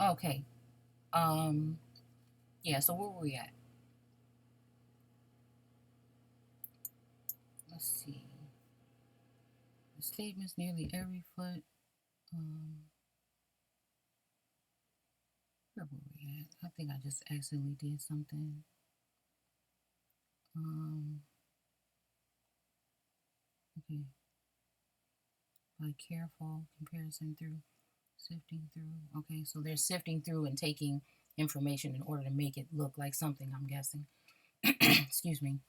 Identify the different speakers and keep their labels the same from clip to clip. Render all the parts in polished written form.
Speaker 1: Okay. Um, yeah, so where were we at? Let's see. The statements nearly every foot. Um, where were we at? I think I just accidentally did something. Um, okay. By careful comparison through sifting through. Okay, so they're sifting through and taking information in order to make it look like something, I'm guessing. Excuse me.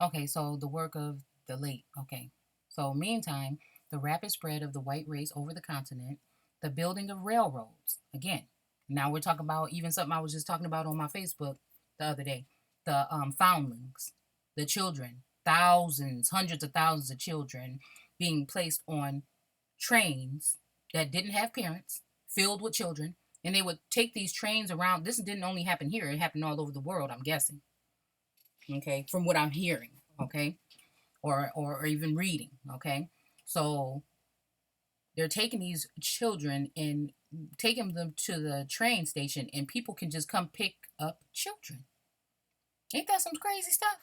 Speaker 1: Okay, so the work of the late. Okay, so meantime, the rapid spread of the white race over the continent, the building of railroads. Again, now we're talking about even something I was just talking about on my Facebook the other day. The foundlings, the children, thousands, hundreds of thousands of children being placed on trains that didn't have parents, filled with children, and they would take these trains around. This didn't only happen here; it happened all over the world. I'm guessing. Okay, from what I'm hearing. Okay, or even reading. Okay, so they're taking these children and taking them to the train station, and people can just come pick up children. Ain't that some crazy stuff?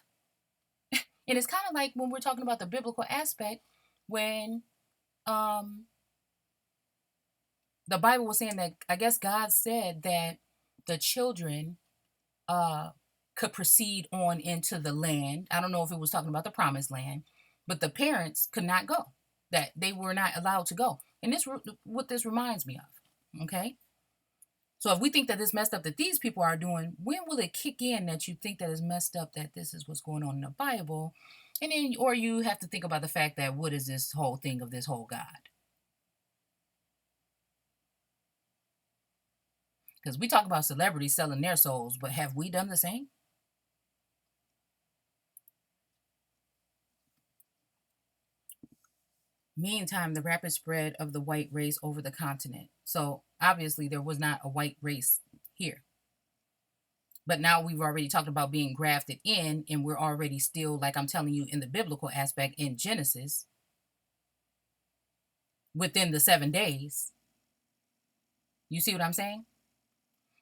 Speaker 1: And it's kind of like when we're talking about the biblical aspect, when um the Bible was saying that, I guess God said that the children uh could proceed on into the land. I don't know if it was talking about the promised land, but the parents could not go. That they were not allowed to go. And this what this reminds me of. Okay? So if we think that this messed up that these people are doing, when will it kick in that you think that it's messed up that this is what's going on in the Bible? And then or you have to think about the fact that what is this whole thing of this whole God? Because we talk about celebrities selling their souls, but have we done the same? Meantime, the rapid spread of the white race over the continent. So obviously, there was not a white race here. But now we've already talked about being grafted in, and we're already still, like I'm telling you, in the biblical aspect in Genesis within the 7 days. You see what I'm saying?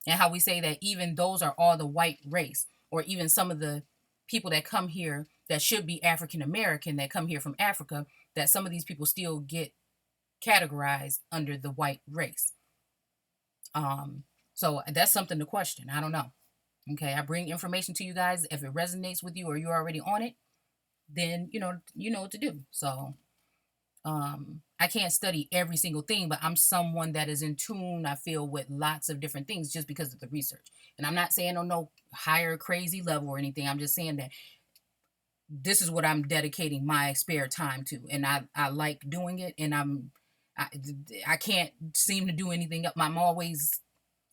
Speaker 1: And how we say that even those are all the white race, or even some of the people that come here that should be African American that come here from Africa, that some of these people still get categorized under the white race. So that's something to question. I don't know. Okay, I bring information to you guys. If it resonates with you or you're already on it, then you know what to do. So I can't study every single thing, but I'm someone that is in tune, I feel, with lots of different things just because of the research. And I'm not saying on no higher crazy level or anything. I'm just saying that this is what I'm dedicating my spare time to. And I like doing it, and I, I can't seem to do anything else. I'm always,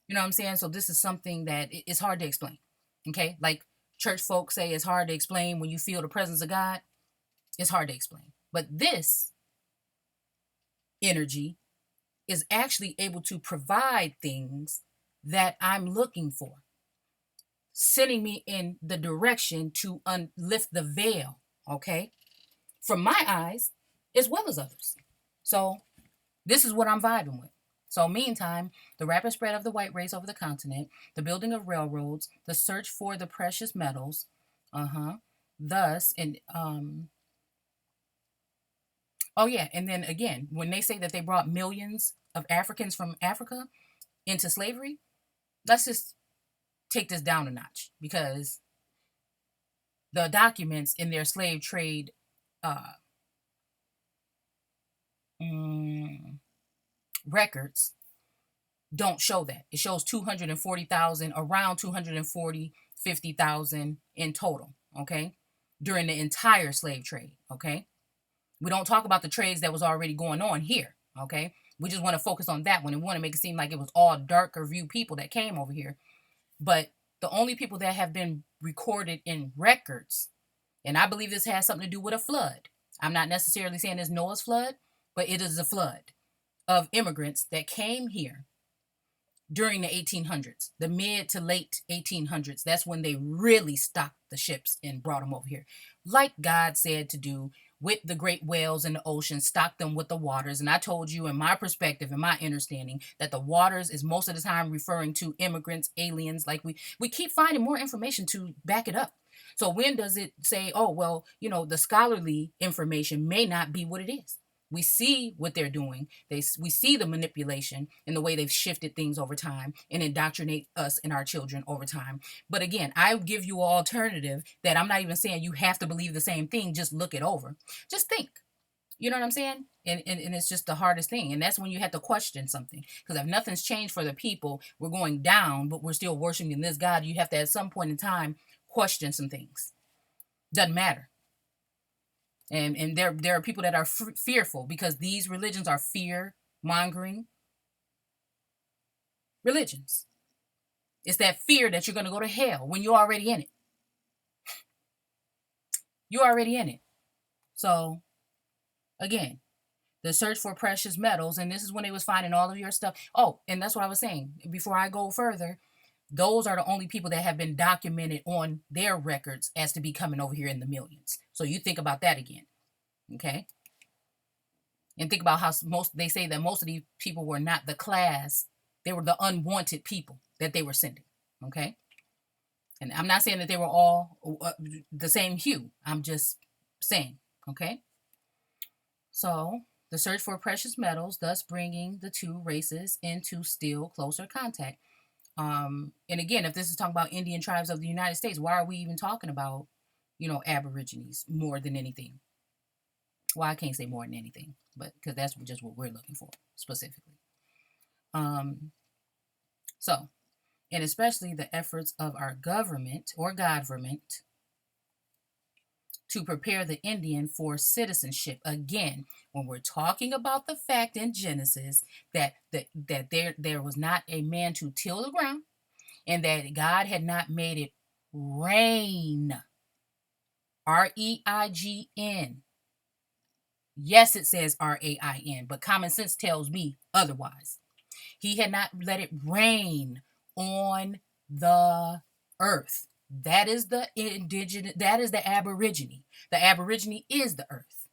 Speaker 1: you know what I'm saying? So this is something that it's hard to explain. Okay? Like church folks say it's hard to explain when you feel the presence of God. It's hard to explain. But this energy is actually able to provide things that I'm looking for, sending me in the direction to lift the veil, okay, from my eyes as well as others. So this is what I'm vibing with. So, meantime, the rapid spread of the white race over the continent, the building of railroads, the search for the precious metals, thus, and oh yeah, and then again, when they say that they brought millions of Africans from Africa into slavery, let's just take this down a notch because the documents in their slave trade uh, mm, records don't show that. It shows 240,000, around 240, 50,000 in total, okay, during the entire slave trade, okay? We don't talk about the trades that was already going on here, okay? We just want to focus on that one and want to make it seem like it was all darker view people that came over here. But the only people that have been recorded in records, and I believe this has something to do with a flood. I'm not necessarily saying it's Noah's flood, but it is a flood of immigrants that came here during the 1800s, the mid to late 1800s. That's when they really stocked the ships and brought them over here. Like God said to do with the great whales in the ocean, stock them with the waters. And I told you, in my perspective, in my understanding, that the waters is most of the time referring to immigrants, aliens. Like we keep finding more information to back it up. So when does it say, oh, well, the scholarly information may not be what it is? We see what they're doing. We see the manipulation and the way they've shifted things over time and indoctrinate us and our children over time. But again, I give you an alternative that I'm not even saying you have to believe the same thing. Just look it over. Just think. You know what I'm saying? And it's just the hardest thing. And that's when you have to question something. Because if nothing's changed for the people, we're going down, but we're still worshiping this God. You have to, at some point in time, question some things. Doesn't matter. And there are people that are fearful because these religions are fear-mongering religions. It's that fear that you're going to go to hell when you're already in it. You're already in it. So, again, the search for precious metals, and this is when they was finding all of your stuff. Oh, and that's what I was saying. Before I go further, those are the only people that have been documented on their records as to be coming over here in the millions. So you think about that again. Okay? And think about how they say that most of these people were not the class. They were the unwanted people that they were sending. Okay? And I'm not saying that they were all the same hue. I'm just saying. Okay? So, the search for precious metals, thus bringing the two races into still closer contact. And again, if this is talking about Indian tribes of the United States, why are we even talking about, Aborigines more than anything? Well, I can't say more than anything, but because that's just what we're looking for specifically. So, and especially the efforts of our government or government to prepare the Indian for citizenship. Again, when we're talking about the fact in Genesis that there was not a man to till the ground and that God had not made it rain. R-E-I-G-N. Yes, it says R-A-I-N, but common sense tells me otherwise. He had not let it rain on the earth. That is the indigenous, that is the aborigine. The aborigine is the earth.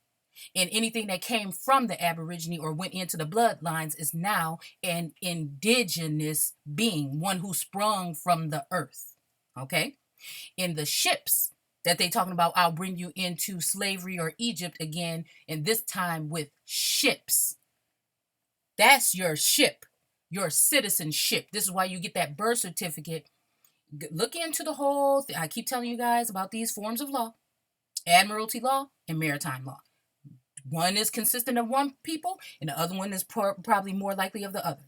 Speaker 1: And anything that came from the aborigine or went into the bloodlines is now an indigenous being, one who sprung from the earth. Okay? In the ships that they talking about, I'll bring you into slavery or Egypt again, and this time with ships. That's your ship, your citizenship. This is why you get that birth certificate. Look into the whole thing. I keep telling you guys about these forms of law: admiralty law and maritime law. One is consistent of one people, and the other one is probably more likely of the other.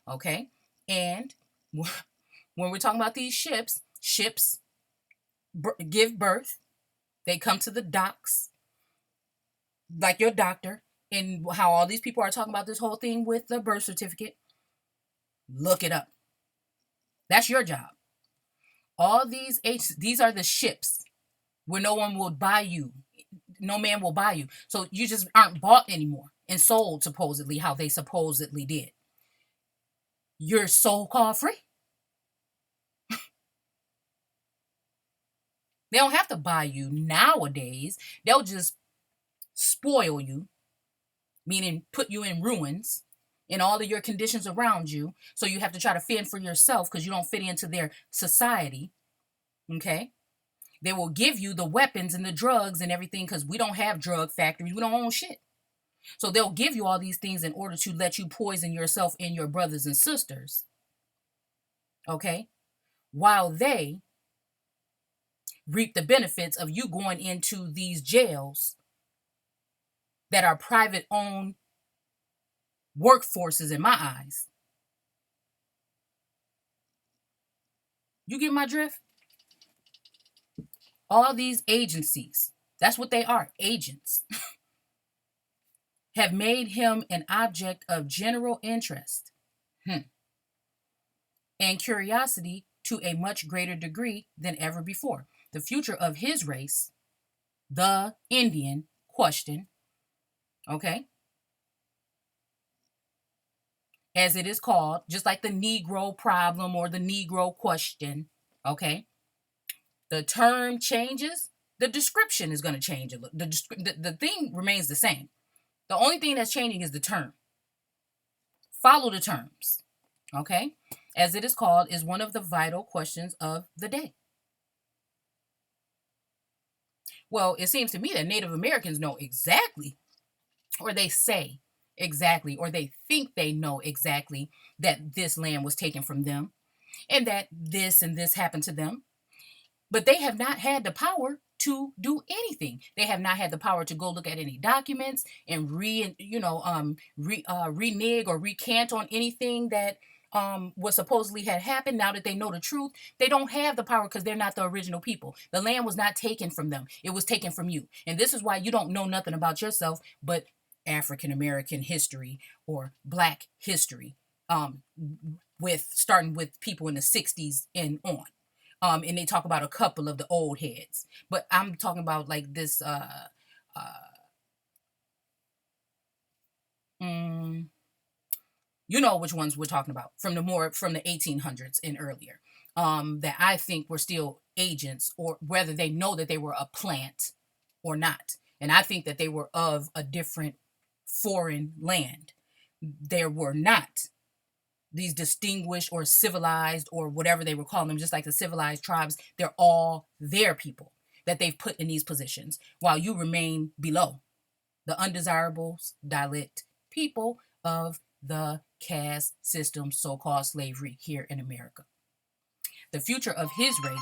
Speaker 1: Okay? And when we're talking about these ships give birth. They come to the docks, like your doctor, and how all these people are talking about this whole thing with the birth certificate. Look it up. That's your job. All these are the ships where no one will buy you. No man will buy you. So you just aren't bought anymore and sold supposedly how they supposedly did. You're so-called free. They don't have to buy you nowadays. They'll just spoil you, meaning put you in ruins in all of your conditions around you. So you have to try to fend for yourself because you don't fit into their society. Okay? They will give you the weapons and the drugs and everything because we don't have drug factories. We don't own shit. So they'll give you all these things in order to let you poison yourself and your brothers and sisters. Okay? While they reap the benefits of you going into these jails that are private owned workforces in my eyes. You get my drift? All these agencies, that's what they are, agents, have made him an object of general interest and curiosity to a much greater degree than ever before. The future of his race, the Indian question, okay, as it is called, just like the Negro problem or the Negro question, okay, the term changes, The description is going to change a little. The thing remains the same. The only thing that's changing is the term. Follow the terms. Okay? As it is called, is one of the vital questions of the day. Well, it seems to me that Native Americans know exactly, or they say exactly, or they think they know exactly that this land was taken from them and that this and this happened to them. But they have not had the power to do anything. They have not had the power to go look at any documents and renege or recant on anything that what supposedly had happened. Now that they know the truth, they don't have the power because they're not the original people. The land was not taken from them. It was taken from you. And this is why you don't know nothing about yourself but African American history or Black history, with starting with people in the 60s and on. And they talk about a couple of the old heads, but I'm talking about like this. Mm, you know which ones we're talking about from the 1800s and earlier. That I think were still agents, or whether they know that they were a plant or not. And I think that they were of a different foreign land. There were not these distinguished or civilized or whatever they were calling them, just like the civilized tribes. They're all their people that they've put in these positions, while you remain below the undesirables, dilect people of the caste system, so-called slavery here in America. The future of his race